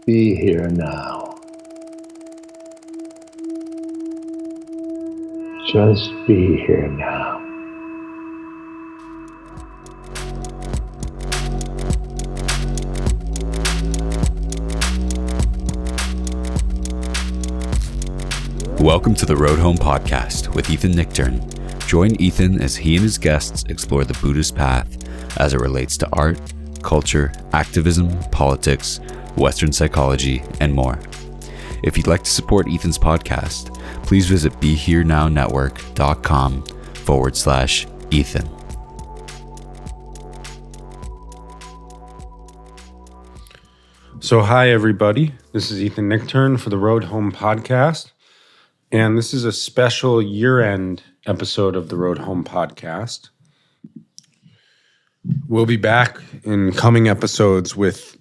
Be here now. Just be here now. Welcome to the Road Home Podcast with Ethan Nichtern. Join Ethan as he and his guests explore the Buddhist path as it relates to art, culture, activism, politics, Western psychology, and more. If you'd like to support Ethan's podcast, please visit BeHereNowNetwork.com/Ethan. So hi, everybody. This is Ethan Nichtern for the Road Home Podcast. And this is a special year-end episode of the Road Home Podcast. We'll be back in coming episodes with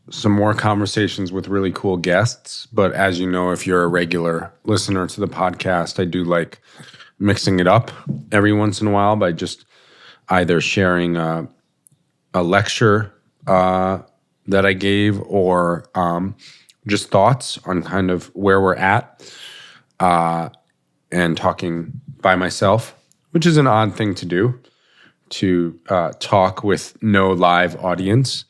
some more conversations with really cool guests. But as you know, if you're a regular listener to the podcast, I do like mixing it up every once in a while by just either sharing a lecture that I gave or just thoughts on kind of where we're at and talking by myself, which is an odd thing to do, to talk with no live audience.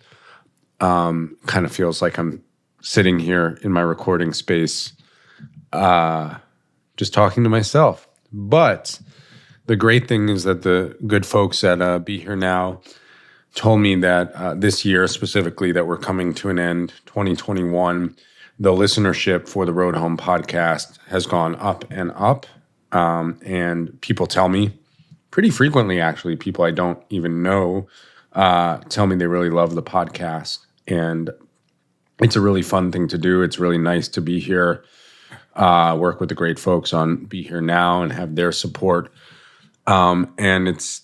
Kind of feels like I'm sitting here in my recording space just talking to myself. But the great thing is that the good folks at Be Here Now told me that this year specifically that we're coming to an end, 2021, the listenership for the Road Home Podcast has gone up and up. And people tell me pretty frequently, actually, people I don't even know tell me they really love the podcast. And it's a really fun thing to do. It's really nice to be here, work with the great folks on Be Here Now and have their support. And it's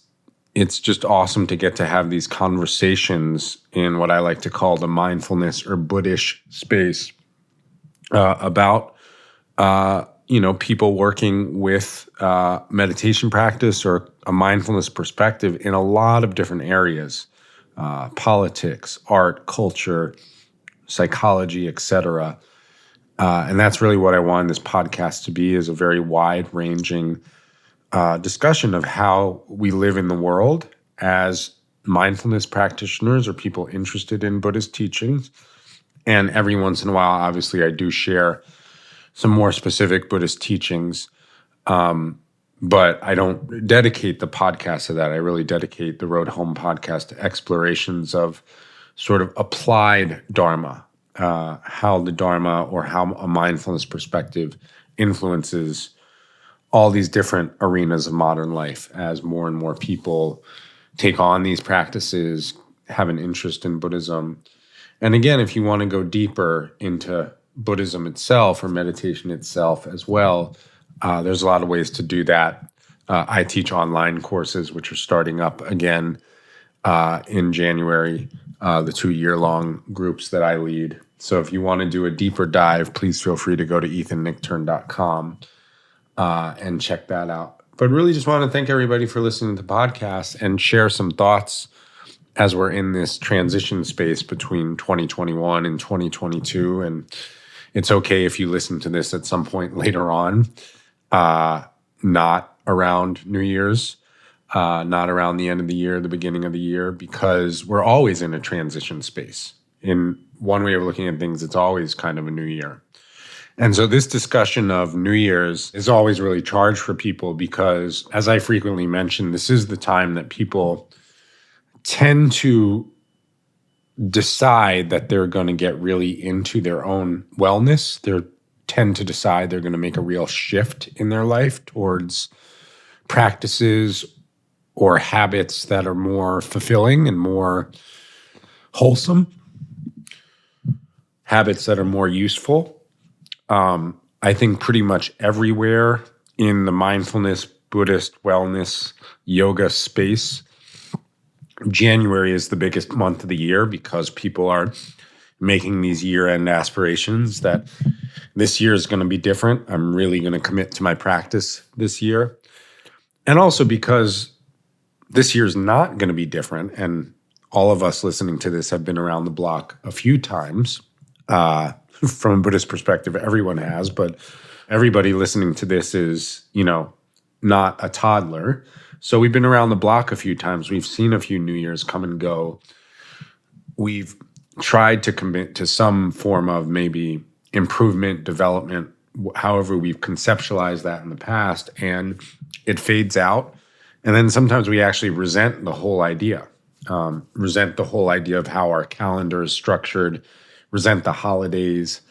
just awesome to get to have these conversations in what I like to call the mindfulness or Buddhist space about people working with meditation practice or a mindfulness perspective in a lot of different areas. Politics, art, culture, psychology, etc. And that's really what I wanted this podcast to be, is a very wide-ranging discussion of how we live in the world as mindfulness practitioners or people interested in Buddhist teachings. And every once in a while, obviously, I do share some more specific Buddhist teachings. But I don't dedicate the podcast to that. I really dedicate the Road Home Podcast to explorations of sort of applied Dharma, how the Dharma or how a mindfulness perspective influences all these different arenas of modern life as more and more people take on these practices, have an interest in Buddhism. And again, if you want to go deeper into Buddhism itself or meditation itself as well, there's a lot of ways to do that. I teach online courses, which are starting up again in January, the 2-year-long groups that I lead. So if you want to do a deeper dive, please feel free to go to ethannichtern.com and check that out. But really just want to thank everybody for listening to the podcast and share some thoughts as we're in this transition space between 2021 and 2022. And it's okay if you listen to this at some point later on, not around New Year's, not around the end of the year, the beginning of the year, because we're always in a transition space. In one way of looking at things, it's always kind of a new year. And so this discussion of New Year's is always really charged for people because, as I frequently mention, this is the time that people tend to decide that they're going to get really into their own wellness. They tend to decide they're going to make a real shift in their life towards practices or habits that are more fulfilling and more wholesome, habits that are more useful. I think pretty much everywhere in the mindfulness, Buddhist, wellness, yoga space, January is the biggest month of the year because people are making these year-end aspirations that this year is going to be different. I'm really going to commit to my practice this year. And also because this year is not going to be different, and all of us listening to this have been around the block a few times, From a Buddhist perspective, everyone has, but everybody listening to this is, not a toddler. So we've been around the block a few times. We've seen a few New Year's come and go. We've tried to commit to some form of maybe improvement, development, however we've conceptualized that in the past, and it fades out. And then sometimes we actually resent the whole idea, of how our calendar is structured, resent the holidays,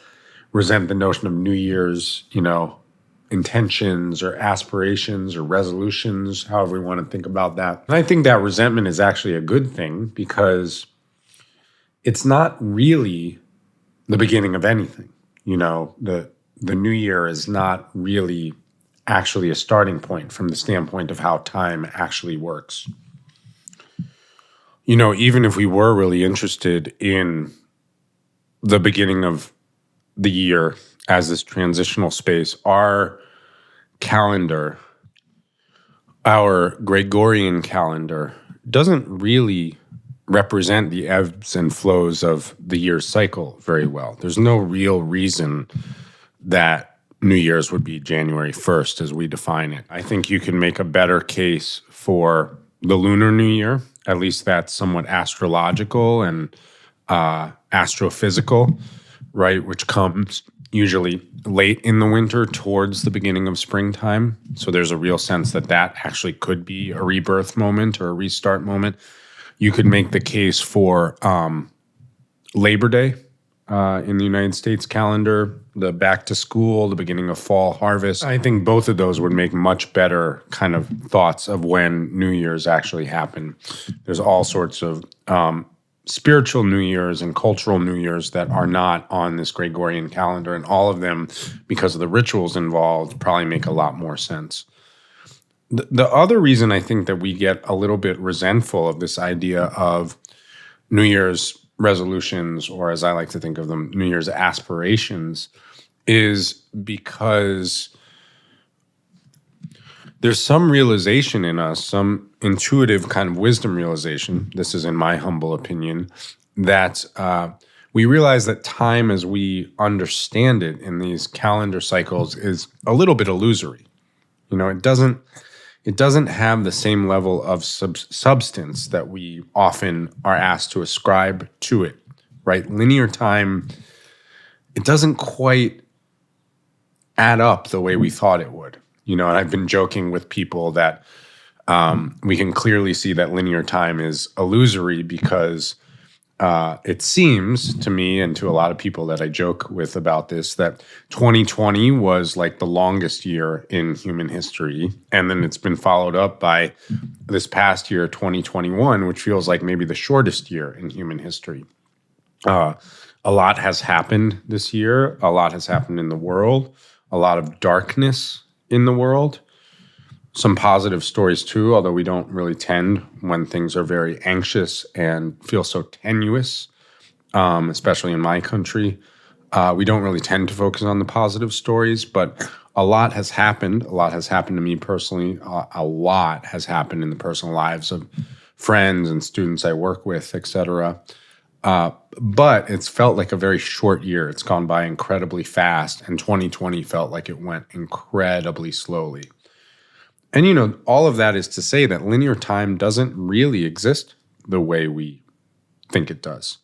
resent the notion of New Year's, intentions or aspirations or resolutions, however we want to think about that. And I think that resentment is actually a good thing because it's not really the beginning of anything. The new year is not really actually a starting point from the standpoint of how time actually works. Even if we were really interested in the beginning of the year as this transitional space, our calendar, our Gregorian calendar, doesn't really represent the ebbs and flows of the year's cycle very well. There's no real reason that New Year's would be January 1st as we define it. I think you can make a better case for the Lunar New Year. At least that's somewhat astrological and astrophysical, right? Which comes usually late in the winter towards the beginning of springtime. So there's a real sense that actually could be a rebirth moment or a restart moment. You could make the case for Labor Day in the United States calendar, the back to school, the beginning of fall harvest. I think both of those would make much better kind of thoughts of when New Year's actually happen. There's all sorts of spiritual New Year's and cultural New Year's that are not on this Gregorian calendar, and all of them, because of the rituals involved, probably make a lot more sense. The other reason I think that we get a little bit resentful of this idea of New Year's resolutions, or as I like to think of them, New Year's aspirations, is because there's some realization in us, some intuitive kind of wisdom realization, this is in my humble opinion, that we realize that time as we understand it in these calendar cycles is a little bit illusory. It doesn't have the same level of substance that we often are asked to ascribe to it, right? Linear time, it doesn't quite add up the way we thought it would. And I've been joking with people that we can clearly see that linear time is illusory because it seems to me and to a lot of people that I joke with about this that 2020 was like the longest year in human history. And then it's been followed up by this past year, 2021, which feels like maybe the shortest year in human history. A lot has happened this year. A lot has happened in the world. A lot of darkness in the world. Some positive stories too, although we don't really tend when things are very anxious and feel so tenuous, especially in my country. We don't really tend to focus on the positive stories, but a lot has happened. A lot has happened to me personally. A lot has happened in the personal lives of friends and students I work with, et cetera. But it's felt like a very short year. It's gone by incredibly fast, and 2020 felt like it went incredibly slowly. And, all of that is to say that linear time doesn't really exist the way we think it does.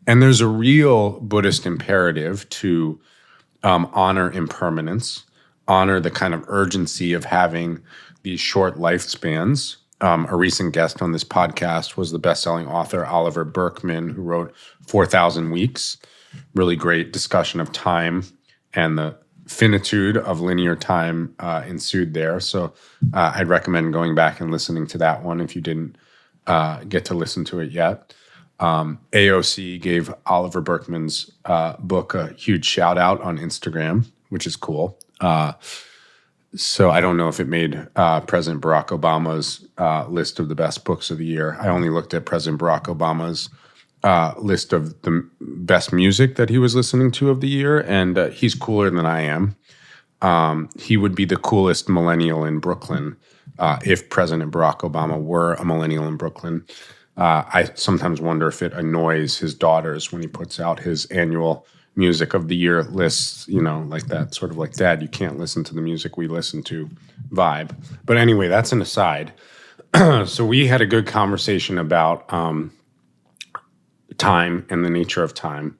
And there's a real Buddhist imperative to honor impermanence, honor the kind of urgency of having these short lifespans. A recent guest on this podcast was the best-selling author Oliver Burkeman, who wrote 4,000 Weeks. Really great discussion of time and the finitude of linear time ensued there. So I'd recommend going back and listening to that one if you didn't get to listen to it yet. AOC gave Oliver Burkeman's book a huge shout out on Instagram, which is cool. So I don't know if it made President Barack Obama's list of the best books of the year. I only looked at President Barack Obama's list of the best music that he was listening to of the year, and he's cooler than I am. He would be the coolest millennial in Brooklyn if President Barack Obama were a millennial in Brooklyn. I sometimes wonder if it annoys his daughters when he puts out his annual music of the year lists, like that, sort of like, Dad, you can't listen to the music we listen to vibe. But anyway, that's an aside. So we had a good conversation about time and the nature of time.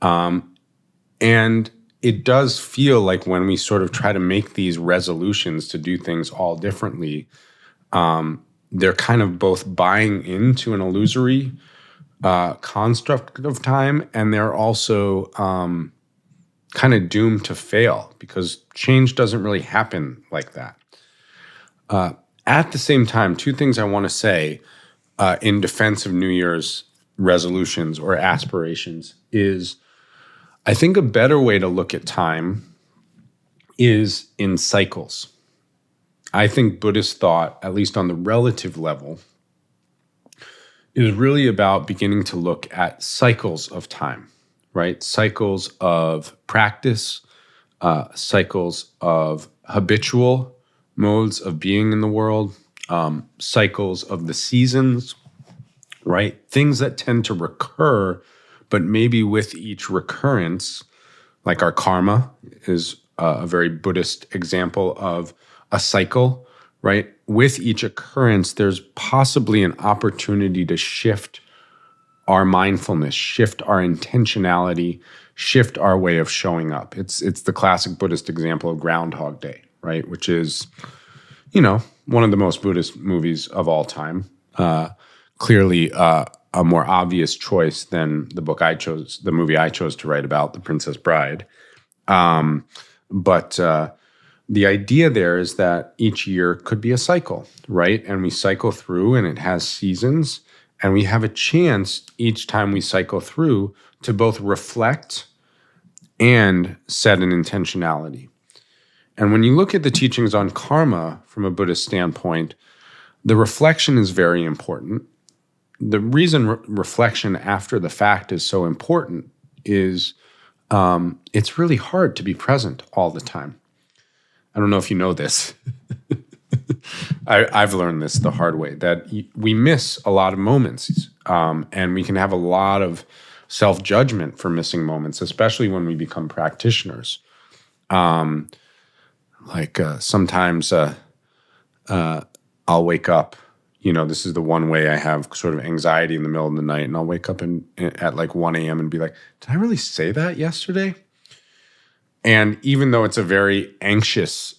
And it does feel like when we sort of try to make these resolutions to do things all differently, they're kind of both buying into an illusory construct of time, and they're also kind of doomed to fail because change doesn't really happen like that. At the same time, two things I want to say in defense of New Year's resolutions or aspirations is I think a better way to look at time is in cycles. I think Buddhist thought, at least on the relative level, is really about beginning to look at cycles of time, right? Cycles of practice, cycles of habitual modes of being in the world, cycles of the seasons, right? Things that tend to recur, but maybe with each recurrence, like our karma is a very Buddhist example of a cycle, right? With each occurrence, there's possibly an opportunity to shift our mindfulness, shift our intentionality, shift our way of showing up. It's the classic Buddhist example of Groundhog Day, right? Which is, one of the most Buddhist movies of all time. Clearly a more obvious choice than the movie I chose to write about, The Princess Bride. But the idea there is that each year could be a cycle, right? And we cycle through and it has seasons, and we have a chance each time we cycle through to both reflect and set an intentionality. And when you look at the teachings on karma from a Buddhist standpoint, the reflection is very important. The reason reflection after the fact is so important is it's really hard to be present all the time. I don't know if you know this. I've learned this the hard way, that we miss a lot of moments, and we can have a lot of self-judgment for missing moments, especially when we become practitioners. Sometimes I'll wake up, this is the one way I have sort of anxiety in the middle of the night, and I'll wake up at like 1 a.m. and be like, did I really say that yesterday? And even though it's a very anxious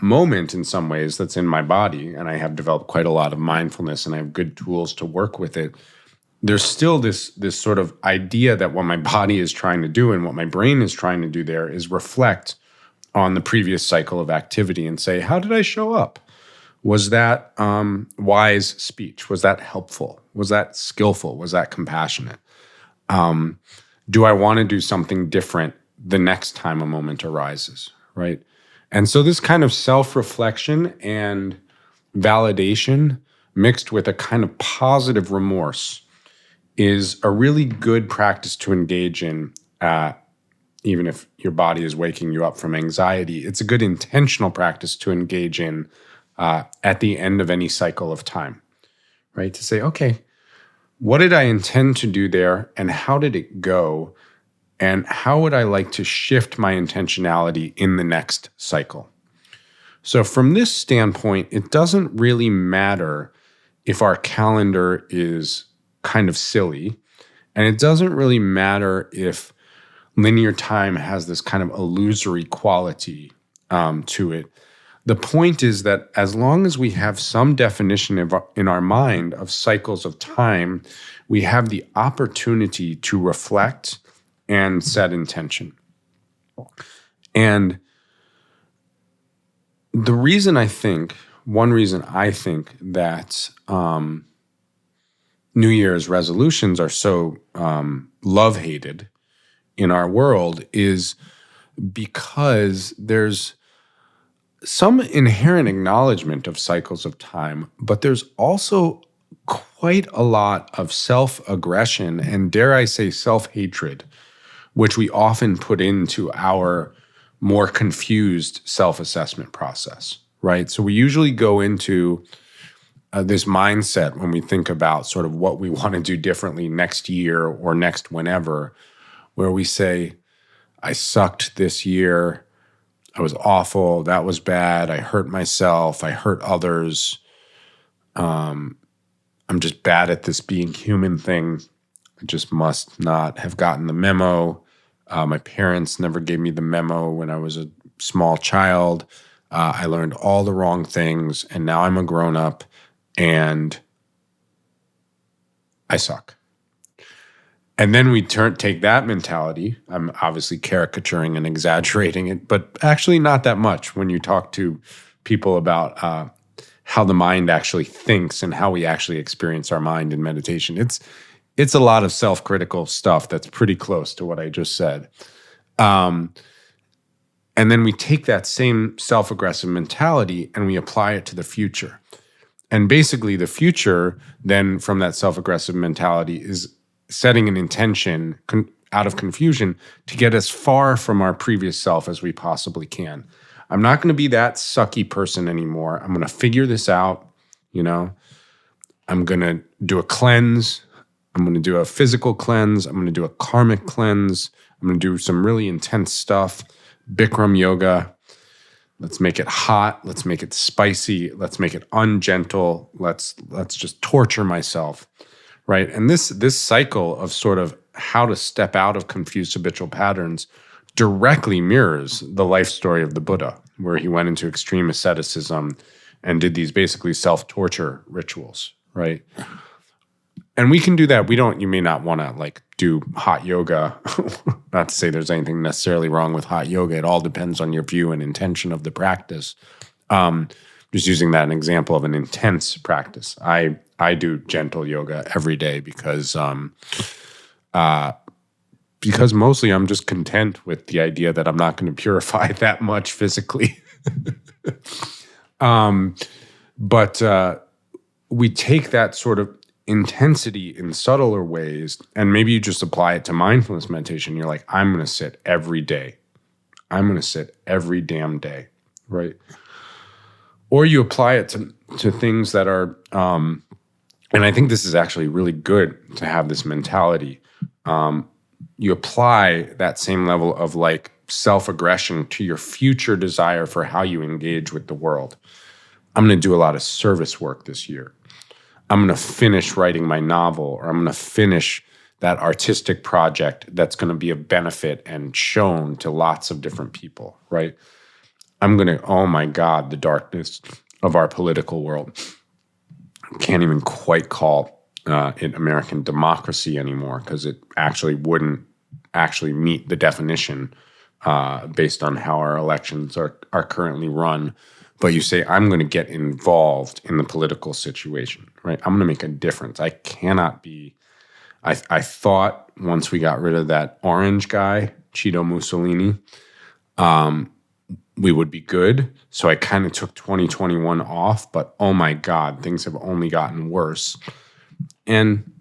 moment in some ways that's in my body, and I have developed quite a lot of mindfulness and I have good tools to work with it, there's still this sort of idea that what my body is trying to do and what my brain is trying to do there is reflect on the previous cycle of activity and say, how did I show up? Was that wise speech? Was that helpful? Was that skillful? Was that compassionate? Do I want to do something different the next time a moment arises, right? And so this kind of self-reflection and validation mixed with a kind of positive remorse is a really good practice to engage in, even if your body is waking you up from anxiety. It's a good intentional practice to engage in at the end of any cycle of time, right? To say, okay, what did I intend to do there and how did it go? And how would I like to shift my intentionality in the next cycle? So from this standpoint, it doesn't really matter if our calendar is kind of silly, and it doesn't really matter if linear time has this kind of illusory quality to it. The point is that as long as we have some definition in our mind of cycles of time, we have the opportunity to reflect and set intention. And one reason I think that New Year's resolutions are so love-hated in our world is because there's some inherent acknowledgement of cycles of time, but there's also quite a lot of self-aggression and, dare I say, self-hatred, which we often put into our more confused self-assessment process, right? So we usually go into this mindset when we think about sort of what we want to do differently next year or next whenever, where we say, I sucked this year, I was awful, that was bad, I hurt myself, I hurt others, I'm just bad at this being human thing, I just must not have gotten the memo, my parents never gave me the memo when I was a small child, I learned all the wrong things, and now I'm a grown-up, and I suck. And then we take that mentality. I'm obviously caricaturing and exaggerating it, but actually not that much when you talk to people about how the mind actually thinks and how we actually experience our mind in meditation. It's a lot of self-critical stuff that's pretty close to what I just said. And then we take that same self-aggressive mentality and we apply it to the future. And basically the future then from that self-aggressive mentality is setting an intention out of confusion to get as far from our previous self as we possibly can. I'm not going to be that sucky person anymore. I'm going to figure this out, I'm going to do a cleanse. I'm going to do a physical cleanse. I'm going to do a karmic cleanse. I'm going to do some really intense stuff, Bikram yoga. Let's make it hot. Let's make it spicy. Let's make it ungentle. Let's just torture myself, right? And this cycle of sort of how to step out of confused habitual patterns directly mirrors the life story of the Buddha, where he went into extreme asceticism and did these basically self-torture rituals, right? And we can do that. You may not want to do hot yoga. Not to say there's anything necessarily wrong with hot yoga. It all depends on your view and intention of the practice. Just using that an example of an intense practice. I do gentle yoga every day because mostly I'm just content with the idea that I'm not going to purify that much physically. But we take that sort of intensity in subtler ways, and maybe you just apply it to mindfulness meditation. You're like, I'm going to sit every day. I'm going to sit every damn day, right? Or you apply it to things that are, and I think this is actually really good to have this mentality. You apply that same level of self-aggression to your future desire for how you engage with the world. I'm going to do a lot of service work this year. I'm going to finish writing my novel, or I'm going to finish that artistic project that's going to be of benefit and shown to lots of different people, right? I'm going to, oh my God, the darkness of our political world. I can't even quite call it American democracy anymore because it actually wouldn't actually meet the definition based on how our elections are currently run. But you say, I'm going to get involved in the political situation, right? I'm going to make a difference. I cannot be, I thought once we got rid of that orange guy, Cheeto Mussolini, we would be good. So I kind of took 2021 off, but oh my God, things have only gotten worse. And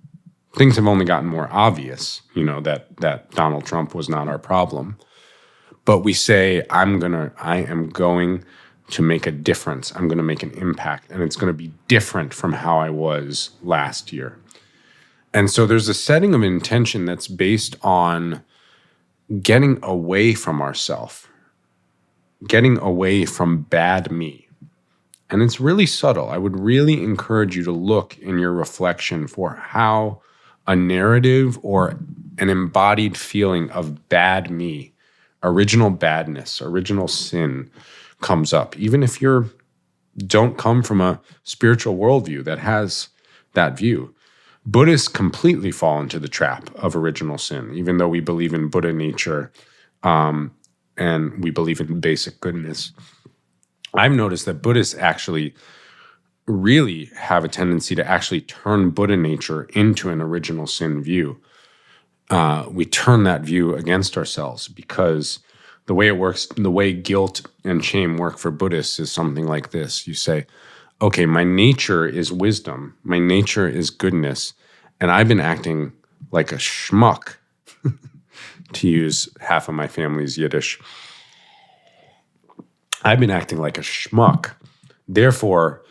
things have only gotten more obvious, that Donald Trump was not our problem. But we say, I am going to make a difference. I'm going to make an impact, and it's going to be different from how I was last year. And so there's a setting of intention that's based on getting away from ourself, getting away from bad me. And it's really subtle. I would really encourage you to look in your reflection for how a narrative or an embodied feeling of bad me, original badness, original sin, comes up, even if you don't come from a spiritual worldview that has that view. Buddhists completely fall into the trap of original sin, even though we believe in Buddha nature and we believe in basic goodness. I've noticed that Buddhists actually really have a tendency to actually turn Buddha nature into an original sin view. We turn that view against ourselves because the way it works, the way guilt and shame work for Buddhists is something like this. You say, okay, my nature is wisdom. My nature is goodness. And I've been acting like a schmuck, to use half of my family's Yiddish. I've been acting like a schmuck. Therefore,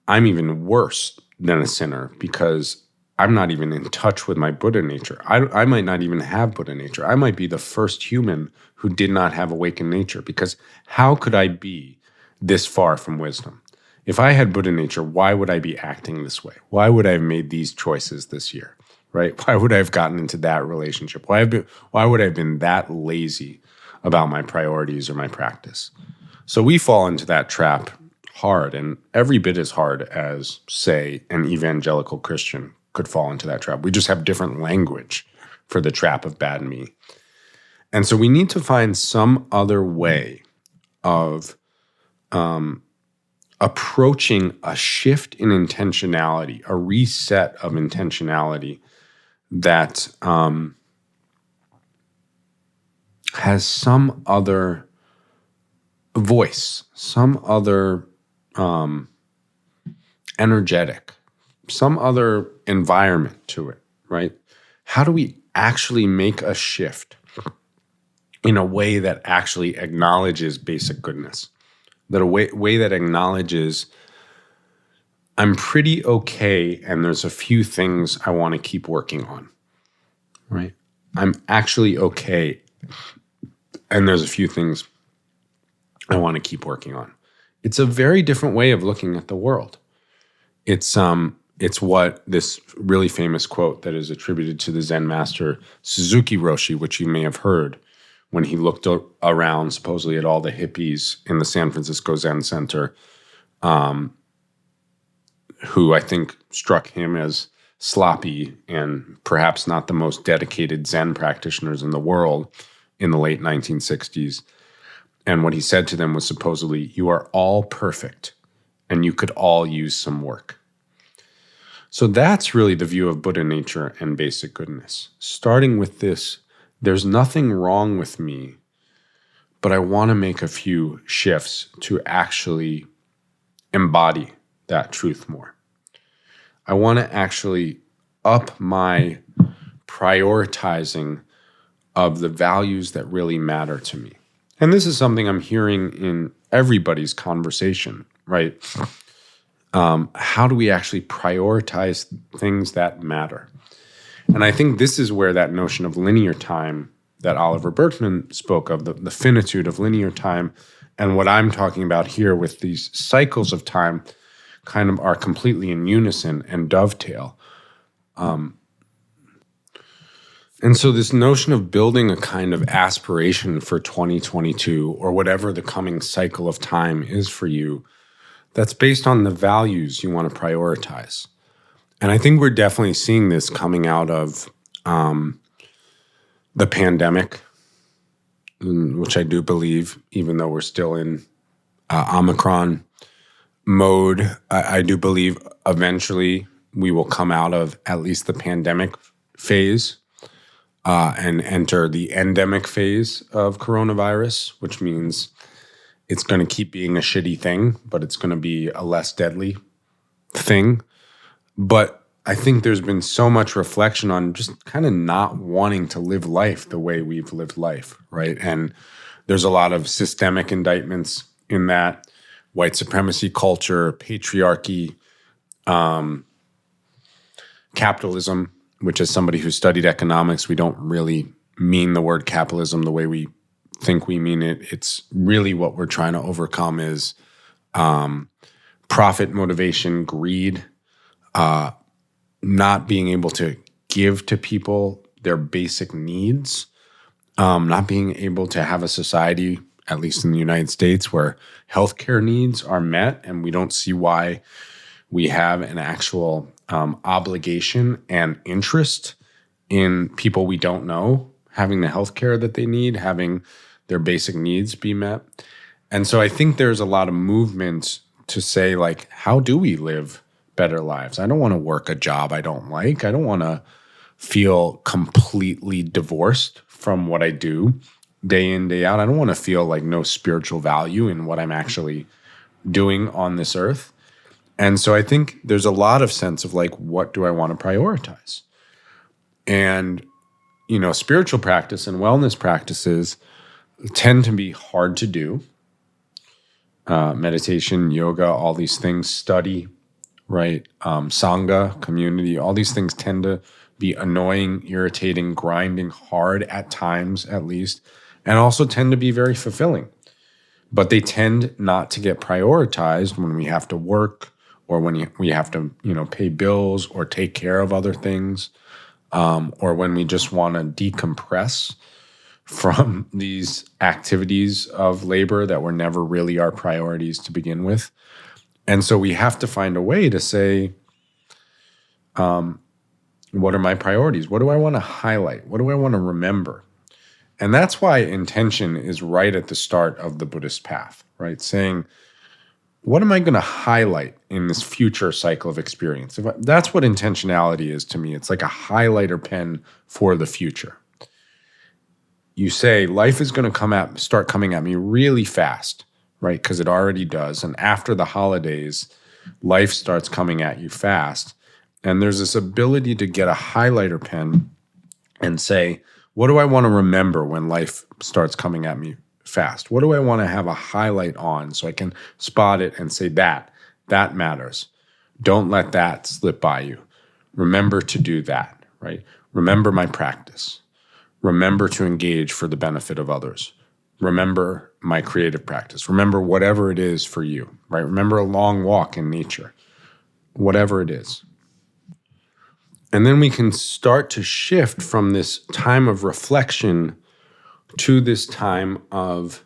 I'm even worse than a sinner because I'm not even in touch with my Buddha nature. I might not even have Buddha nature. I might be the first human who did not have awakened nature, because how could I be this far from wisdom? If I had Buddha nature, why would I be acting this way? Why would I have made these choices this year, right? Why would I have gotten into that relationship? Why would I have been that lazy about my priorities or my practice? So we fall into that trap hard, and every bit as hard as, say, an evangelical Christian could fall into that trap. We just have different language for the trap of bad me. And so we need to find some other way of approaching a shift in intentionality, a reset of intentionality that has some other voice, some other energetic, some other environment to it, right? How do we actually make a shift in a way that actually acknowledges basic goodness? That a way that acknowledges I'm pretty okay and there's a few things I want to keep working on, right? I'm actually okay and there's a few things I want to keep working on. It's a very different way of looking at the world. It's what this really famous quote that is attributed to the Zen master Suzuki Roshi, which you may have heard, when he looked around supposedly at all the hippies in the San Francisco Zen Center, who I think struck him as sloppy and perhaps not the most dedicated Zen practitioners in the world in the late 1960s. And what he said to them was supposedly, "You are all perfect, and you could all use some work." So that's really the view of Buddha nature and basic goodness. Starting with this, there's nothing wrong with me, but I want to make a few shifts to actually embody that truth more. I want to actually up my prioritizing of the values that really matter to me. And this is something I'm hearing in everybody's conversation, right? How do we actually prioritize things that matter? And I think this is where that notion of linear time that Oliver Berkman spoke of, the finitude of linear time, and what I'm talking about here with these cycles of time kind of are completely in unison and dovetail. And so this notion of building a kind of aspiration for 2022 or whatever the coming cycle of time is for you, that's based on the values you want to prioritize. And I think we're definitely seeing this coming out of the pandemic, which I do believe, even though we're still in Omicron mode, I do believe eventually we will come out of at least the pandemic phase and enter the endemic phase of coronavirus, which means it's going to keep being a shitty thing, but it's going to be a less deadly thing. But I think there's been so much reflection on just kind of not wanting to live life the way we've lived life, right? And there's a lot of systemic indictments in that: white supremacy culture, patriarchy, capitalism, which as somebody who studied economics, we don't really mean the word capitalism the way we think we mean it. It's really what we're trying to overcome is profit motivation, greed, not being able to give to people their basic needs, not being able to have a society, at least in the United States, where healthcare needs are met, and we don't see why we have an actual obligation and interest in people we don't know having the healthcare that they need, having their basic needs be met. And so I think there's a lot of movement to say, like, how do we live better lives? I don't want to work a job I don't like. I don't want to feel completely divorced from what I do day in, day out. I don't want to feel like no spiritual value in what I'm actually doing on this earth. And so I think there's a lot of sense of like, what do I want to prioritize? And, you know, spiritual practice and wellness practices tend to be hard to do. Meditation, yoga, all these things, study, right? Sangha, community, all these things tend to be annoying, irritating, grinding hard at times, at least, and also tend to be very fulfilling. But they tend not to get prioritized when we have to work or when we have to, pay bills or take care of other things, or when we just want to decompress from these activities of labor that were never really our priorities to begin with. And so we have to find a way to say, what are my priorities? What do I want to highlight? What do I want to remember? And that's why intention is right at the start of the Buddhist path, right? Saying, what am I going to highlight in this future cycle of experience? That's what intentionality is to me. It's like a highlighter pen for the future. You say, life is going to start coming at me really fast, right? Because it already does. And after the holidays, life starts coming at you fast. And there's this ability to get a highlighter pen and say, what do I want to remember when life starts coming at me fast? What do I want to have a highlight on so I can spot it and say that matters. Don't let that slip by you. Remember to do that, right? Remember my practice. Remember to engage for the benefit of others. Remember my creative practice. Remember whatever it is for you, right? Remember a long walk in nature, whatever it is. And then we can start to shift from this time of reflection to this time of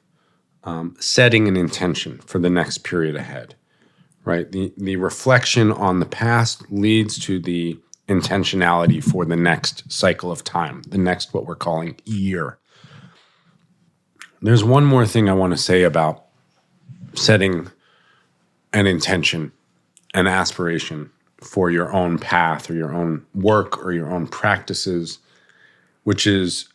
setting an intention for the next period ahead, right? The reflection on the past leads to the intentionality for the next cycle of time, the next what we're calling year. There's one more thing I want to say about setting an intention, an aspiration for your own path or your own work or your own practices, which is,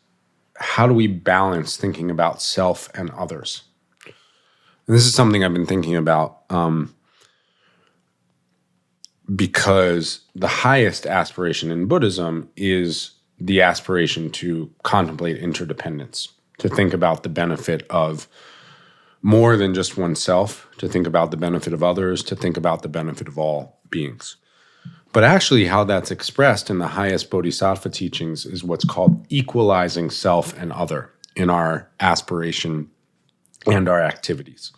how do we balance thinking about self and others? And this is something I've been thinking about because the highest aspiration in Buddhism is the aspiration to contemplate interdependence, to think about the benefit of more than just oneself, to think about the benefit of others, to think about the benefit of all beings. But actually how that's expressed in the highest bodhisattva teachings is what's called equalizing self and other in our aspiration and our activities.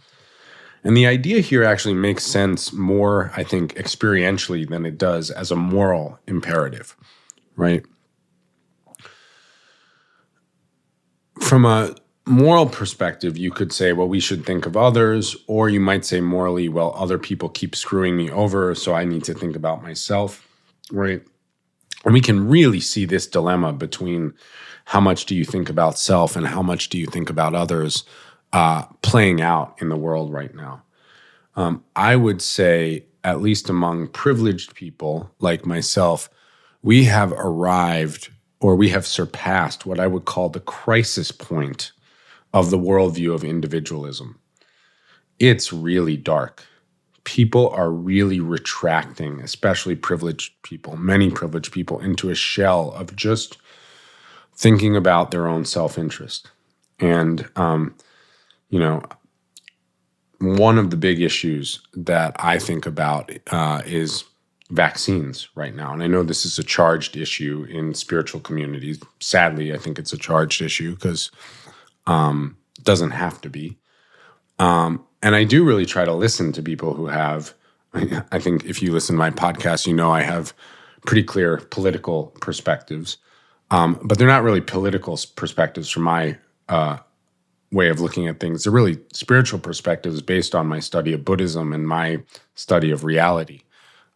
And the idea here actually makes sense more, I think, experientially than it does as a moral imperative, right? From a moral perspective, you could say, well, we should think of others, or you might say morally, well, other people keep screwing me over, so I need to think about myself, right? And we can really see this dilemma between how much do you think about self and how much do you think about others playing out in the world right now. I would say, at least among privileged people like myself, we have arrived or we have surpassed what I would call the crisis point of the worldview of individualism. It's really dark. People are really retracting, especially privileged people, many privileged people, into a shell of just thinking about their own self-interest. And, one of the big issues that I think about is vaccines right now. And I know this is a charged issue in spiritual communities. Sadly, I think it's a charged issue because it doesn't have to be. And I do really try to listen to people who have, I think if you listen to my podcast, I have pretty clear political perspectives, but they're not really political perspectives from my way of looking at things. They're really spiritual perspectives based on my study of Buddhism and my study of reality.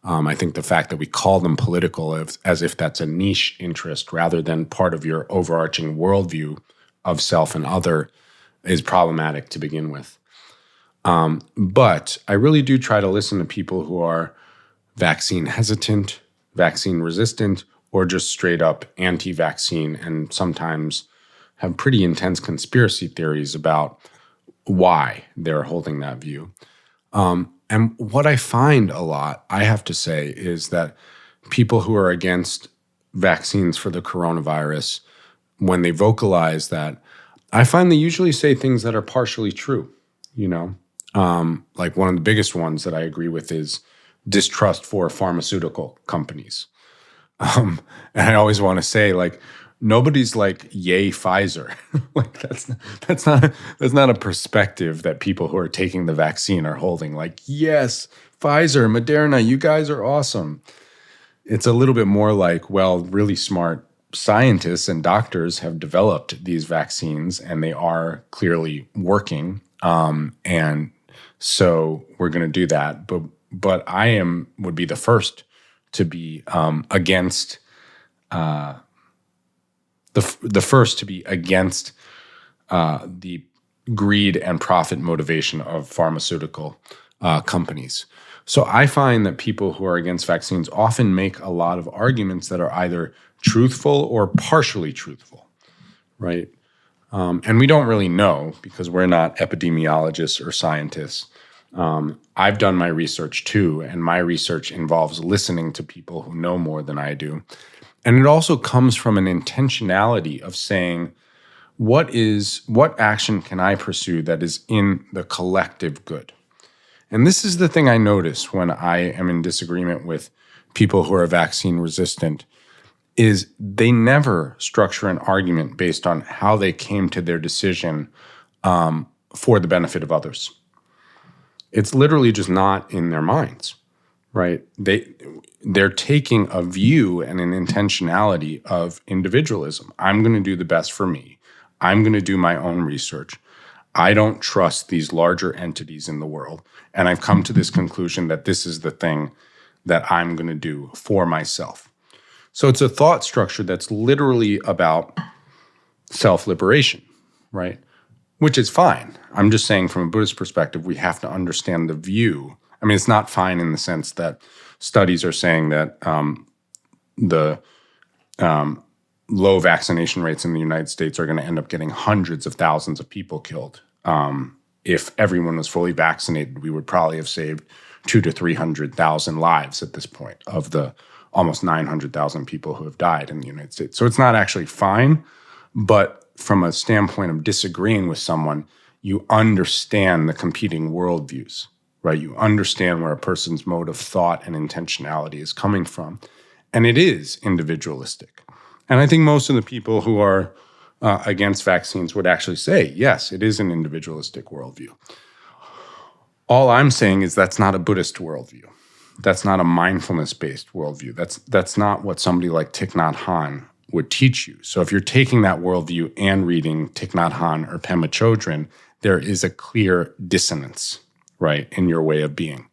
I think the fact that we call them political as if that's a niche interest rather than part of your overarching worldview of self and other is problematic to begin with. But I really do try to listen to people who are vaccine hesitant, vaccine resistant, or just straight up anti-vaccine, and sometimes have pretty intense conspiracy theories about why they're holding that view. And what I find a lot, I have to say, is that people who are against vaccines for the coronavirus, when they vocalize that, I find they usually say things that are partially true, Like one of the biggest ones that I agree with is distrust for pharmaceutical companies. And I always want to say, like, nobody's like, yay, Pfizer. Like that's not a perspective that people who are taking the vaccine are holding. Like, yes, Pfizer, Moderna, you guys are awesome. It's a little bit more like, well, really smart scientists and doctors have developed these vaccines and they are clearly working. And so we're going to do that. But would be the first to be against the first to be against the greed and profit motivation of pharmaceutical companies. So I find that people who are against vaccines often make a lot of arguments that are either truthful or partially truthful, right? And we don't really know because we're not epidemiologists or scientists. I've done my research too, and my research involves listening to people who know more than I do. And it also comes from an intentionality of saying, what action can I pursue that is in the collective good? And this is the thing I notice when I am in disagreement with people who are vaccine resistant, is they never structure an argument based on how they came to their decision for the benefit of others. It's literally just not in their minds, right? They're taking a view and an intentionality of individualism. I'm going to do the best for me. I'm going to do my own research. I don't trust these larger entities in the world. And I've come to this conclusion that this is the thing that I'm going to do for myself. So it's a thought structure that's literally about self-liberation, right? Which is fine. I'm just saying from a Buddhist perspective, we have to understand the view. I mean, it's not fine in the sense that studies are saying that the low vaccination rates in the United States are going to end up getting hundreds of thousands of people killed. If everyone was fully vaccinated, we would probably have saved 200,000 to 300,000 lives at this point of the almost 900,000 people who have died in the United States. So it's not actually fine, but from a standpoint of disagreeing with someone, you understand the competing worldviews, right? You understand where a person's mode of thought and intentionality is coming from. And it is individualistic. And I think most of the people who are against vaccines would actually say, yes, it is an individualistic worldview. All I'm saying is that's not a Buddhist worldview. That's not a mindfulness-based worldview. That's not what somebody like Thich Nhat Hanh would teach you. So if you're taking that worldview and reading Thich Nhat Hanh or Pema Chodron, there is a clear dissonance, right, in your way of being.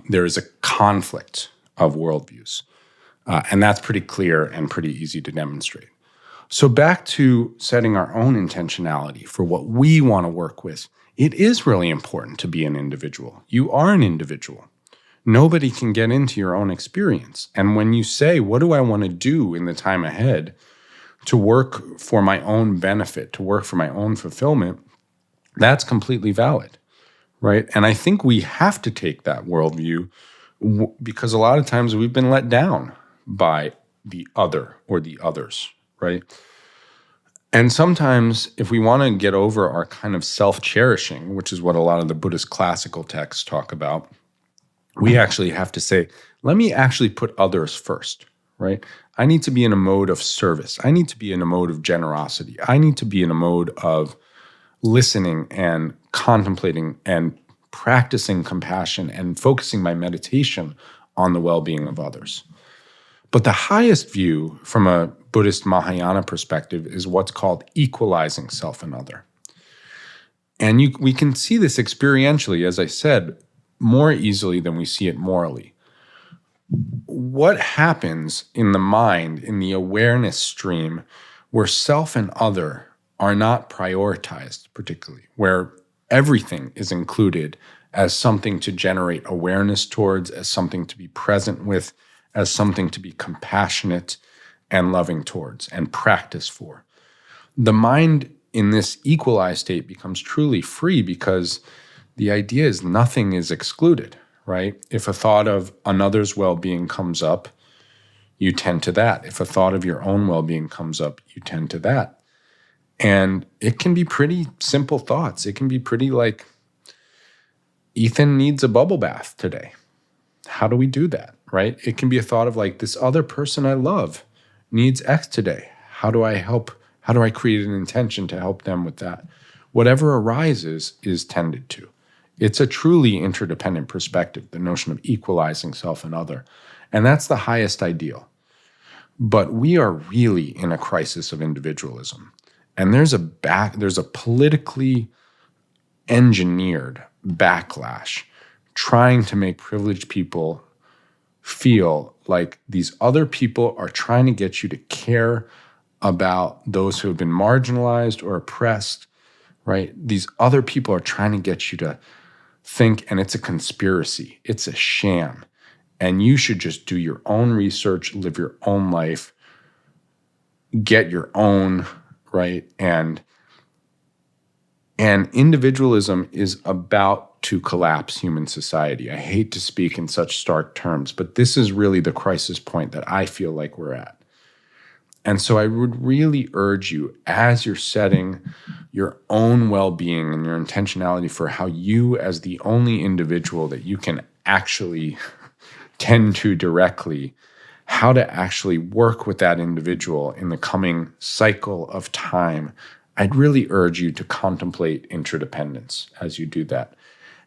There is a conflict of worldviews. And that's pretty clear and pretty easy to demonstrate. So back to setting our own intentionality for what we want to work with, it is really important to be an individual. You are an individual. Nobody can get into your own experience. And when you say, what do I want to do in the time ahead to work for my own benefit, to work for my own fulfillment, that's completely valid, right? And I think we have to take that worldview because a lot of times we've been let down by the other or the others, right? And sometimes if we want to get over our kind of self-cherishing, which is what a lot of the Buddhist classical texts talk about, we actually have to say, let me actually put others first, right? I need to be in a mode of service. I need to be in a mode of generosity. I need to be in a mode of listening and contemplating and practicing compassion and focusing my meditation on the well-being of others. But the highest view from a Buddhist Mahayana perspective is what's called equalizing self and other. And we can see this experientially, as I said, more easily than we see it morally. What happens in the mind, in the awareness stream, where self and other are not prioritized particularly, where everything is included as something to generate awareness towards, as something to be present with, as something to be compassionate and loving towards and practice for. The mind in this equalized state becomes truly free because the idea is nothing is excluded, right? If a thought of another's well-being comes up, you tend to that. If a thought of your own well-being comes up, you tend to that. And it can be pretty simple thoughts. It can be pretty like, Ethan needs a bubble bath today, How do we do that, right? It can be a thought of like, this other person I love needs X today. How do I help? How do I create an intention to help them with that? Whatever arises is tended to. It's a truly interdependent perspective, the notion of equalizing self and other. And that's the highest ideal. But we are really in a crisis of individualism. And there's a politically engineered backlash trying to make privileged people feel like these other people are trying to get you to care about those who have been marginalized or oppressed, right? These other people are trying to get you to think, and it's a conspiracy, it's a sham, and you should just do your own research, live your own life, get your own, right? And individualism is about to collapse human society. I hate to speak in such stark terms, but this is really the crisis point that I feel like we're at. And so I would really urge you, as you're setting your own well-being and your intentionality for how you, as the only individual that you can actually tend to directly, how to actually work with that individual in the coming cycle of time, I'd really urge you to contemplate interdependence as you do that,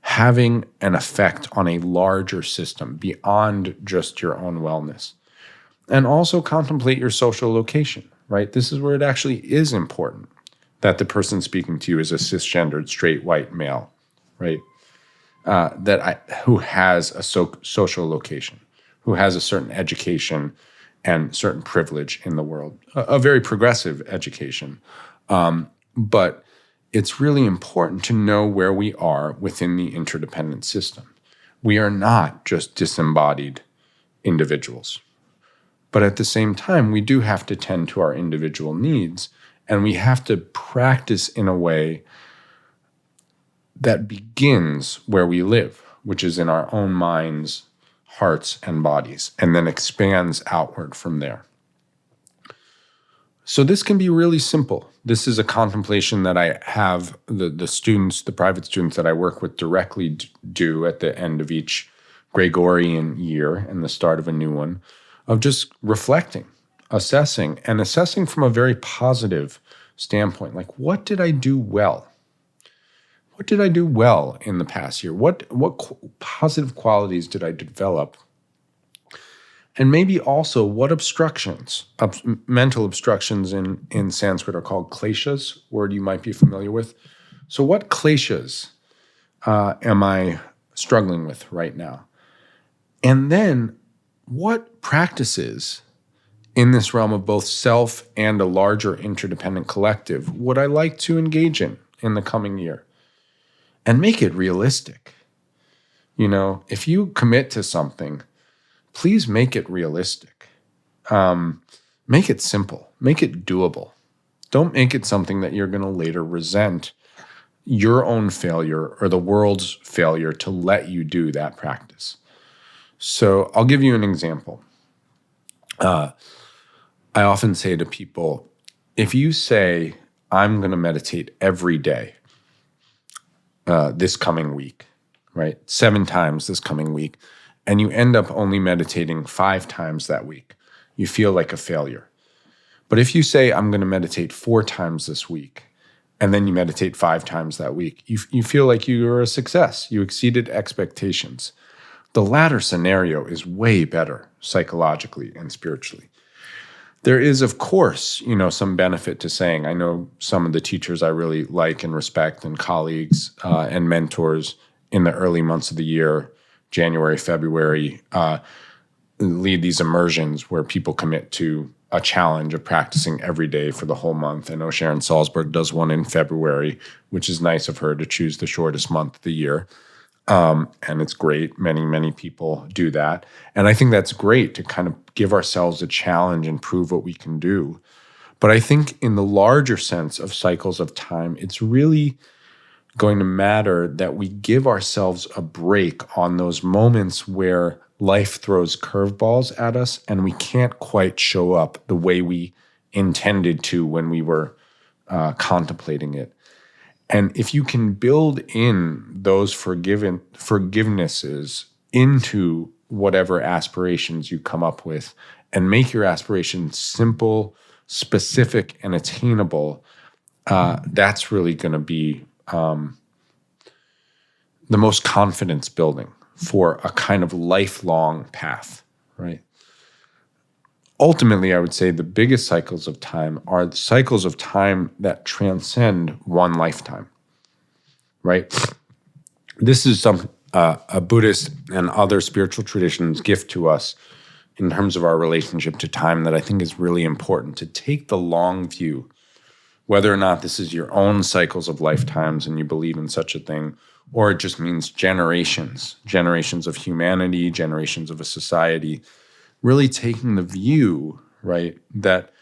having an effect on a larger system beyond just your own wellness. And also contemplate your social location, right? This is where it actually is important that the person speaking to you is a cisgendered, straight, white male, right? Who has a social location, who has a certain education and certain privilege in the world, a very progressive education. But it's really important to know where we are within the interdependent system. We are not just disembodied individuals. But at the same time, we do have to tend to our individual needs, and we have to practice in a way that begins where we live, which is in our own minds, hearts, and bodies, and then expands outward from there. So this can be really simple. This is a contemplation that I have the students, the private students that I work with directly do at the end of each Gregorian year and the start of a new one, of just reflecting, assessing from a very positive standpoint. Like, what did I do well? What did I do well in the past year? What positive qualities did I develop? And maybe also what obstructions, mental obstructions in Sanskrit are called kleshas, word you might be familiar with. So what kleshas am I struggling with right now? And then what practices in this realm of both self and a larger interdependent collective would I like to engage in the coming year? And make it realistic. You know, if you commit to something, please make it realistic. Make it simple. Make it doable. Don't make it something that you're going to later resent your own failure or the world's failure to let you do that practice. So I'll give you an example. I often say to people, if you say, I'm going to meditate every day this coming week, right? 7 times this coming week, and you end up only meditating 5 times that week, you feel like a failure. But if you say, I'm going to meditate 4 times this week, and then you meditate 5 times that week, you feel like you're a success. You exceeded expectations. The latter scenario is way better psychologically and spiritually. There is, of course, some benefit to saying, I know some of the teachers I really like and respect and colleagues and mentors in the early months of the year, January, February, lead these immersions where people commit to a challenge of practicing every day for the whole month. I know Sharon Salzberg does one in February, which is nice of her to choose the shortest month of the year. And it's great. Many, many people do that. And I think that's great to kind of give ourselves a challenge and prove what we can do. But I think in the larger sense of cycles of time, it's really going to matter that we give ourselves a break on those moments where life throws curveballs at us and we can't quite show up the way we intended to when we were contemplating it. And if you can build in those forgivenesses into whatever aspirations you come up with and make your aspirations simple, specific, and attainable. That's really going to be the most confidence building for a kind of lifelong path, right? Ultimately, I would say the biggest cycles of time are the cycles of time that transcend one lifetime, right? This is a Buddhist and other spiritual traditions gift to us in terms of our relationship to time that I think is really important, to take the long view, whether or not this is your own cycles of lifetimes and you believe in such a thing, or it just means generations of humanity, generations of a society, really taking the view, right, that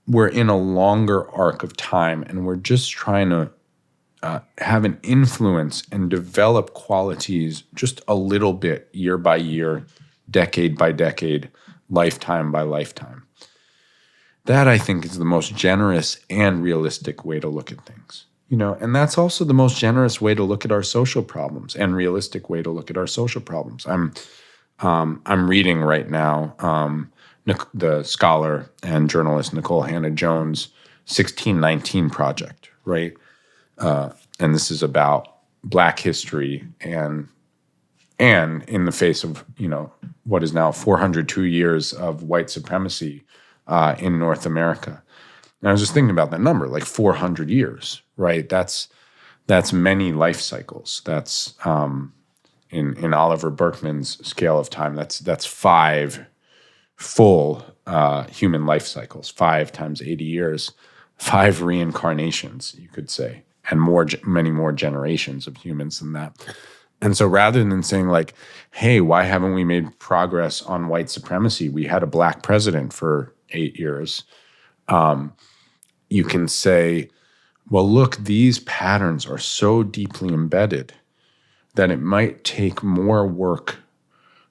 we're in a longer arc of time and we're just trying to have an influence and develop qualities just a little bit, year by year, decade by decade, lifetime by lifetime. That, I think, is the most generous and realistic way to look at things. And that's also the most generous way to look at our social problems and realistic way to look at our social problems. I'm reading right now the scholar and journalist Nicole Hannah-Jones' 1619 Project, right? And this is about Black history and in the face of what is now 402 years of white supremacy in North America. And I was just thinking about that number, like 400 years, right? That's many life cycles. That's in Oliver Burkeman's scale of time. That's 5 full human life cycles, 5 times 80 years, 5 reincarnations, you could say, and many more generations of humans than that. And so rather than saying like, hey, why haven't we made progress on white supremacy? We had a Black president for 8 years. You can say, well, look, these patterns are so deeply embedded that it might take more work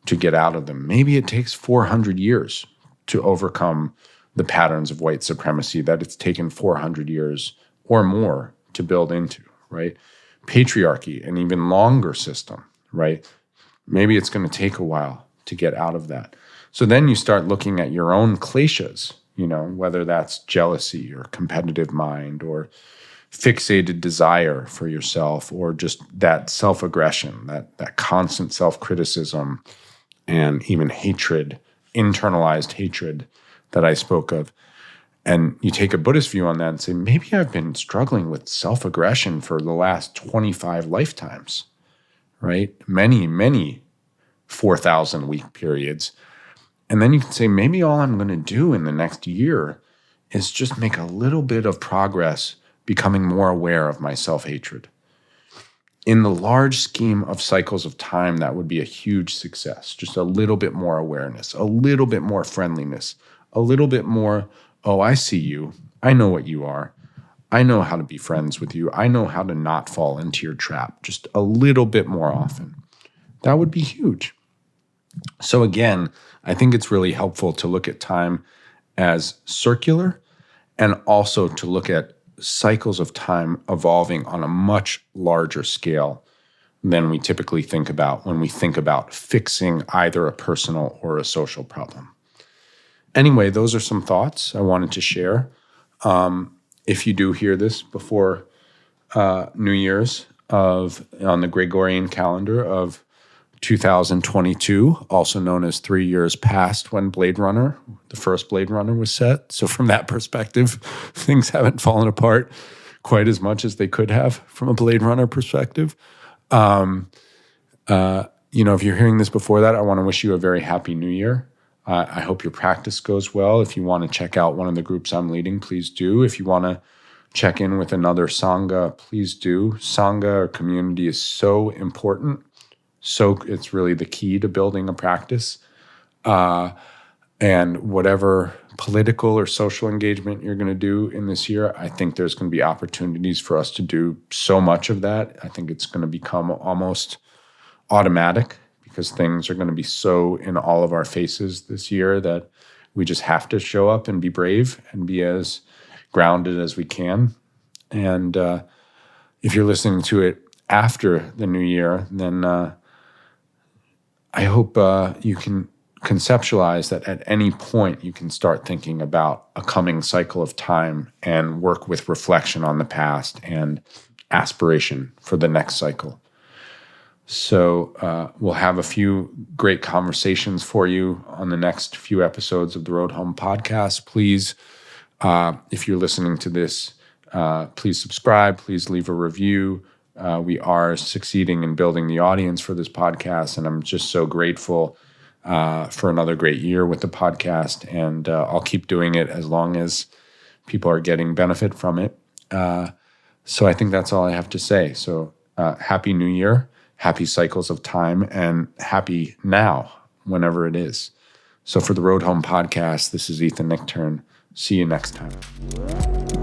to get out of them. Maybe it takes 400 years to overcome the patterns of white supremacy that it's taken 400 years or more to build into, right? Patriarchy, an even longer system, right? Maybe it's going to take a while to get out of that. So then you start looking at your own kleshas, whether that's jealousy or competitive mind or fixated desire for yourself, or just that self-aggression, that constant self-criticism and even hatred, internalized hatred that I spoke of. And you take a Buddhist view on that and say, maybe I've been struggling with self-aggression for the last 25 lifetimes, right? Many 4,000 week periods. And then you can say, maybe all I'm going to do in the next year is just make a little bit of progress becoming more aware of my self-hatred. In the large scheme of cycles of time, that would be a huge success. Just a little bit more awareness, a little bit more friendliness, a little bit more, oh, I see you. I know what you are. I know how to be friends with you. I know how to not fall into your trap. Just a little bit more often. That would be huge. So again, I think it's really helpful to look at time as circular and also to look at cycles of time evolving on a much larger scale than we typically think about when we think about fixing either a personal or a social problem. Anyway, those are some thoughts I wanted to share. If you do hear this before New Year's on the Gregorian calendar of 2022, also known as 3 years past when the first Blade Runner was set. So from that perspective, things haven't fallen apart quite as much as they could have from a Blade Runner perspective. If you're hearing this before that, I want to wish you a very happy New Year. I hope your practice goes well. If you want to check out one of the groups I'm leading, please do. If you want to check in with another Sangha, please do. Sangha or community is so important. So it's really the key to building a practice. And whatever political or social engagement you're going to do in this year, I think there's going to be opportunities for us to do so much of that. I think it's going to become almost automatic because things are going to be so in all of our faces this year that we just have to show up and be brave and be as grounded as we can. And if you're listening to it after the new year, then I hope you can conceptualize that at any point you can start thinking about a coming cycle of time and work with reflection on the past and aspiration for the next cycle. So we'll have a few great conversations for you on the next few episodes of the Road Home podcast. Please, if you're listening to this, please subscribe. Please leave a review. We are succeeding in building the audience for this podcast, and I'm just so grateful for another great year with the podcast. And I'll keep doing it as long as people are getting benefit from it. So I think that's all I have to say. So happy New Year, happy cycles of time, and happy now, whenever it is. So for the Road Home podcast, this is Ethan Nichtern. See you next time.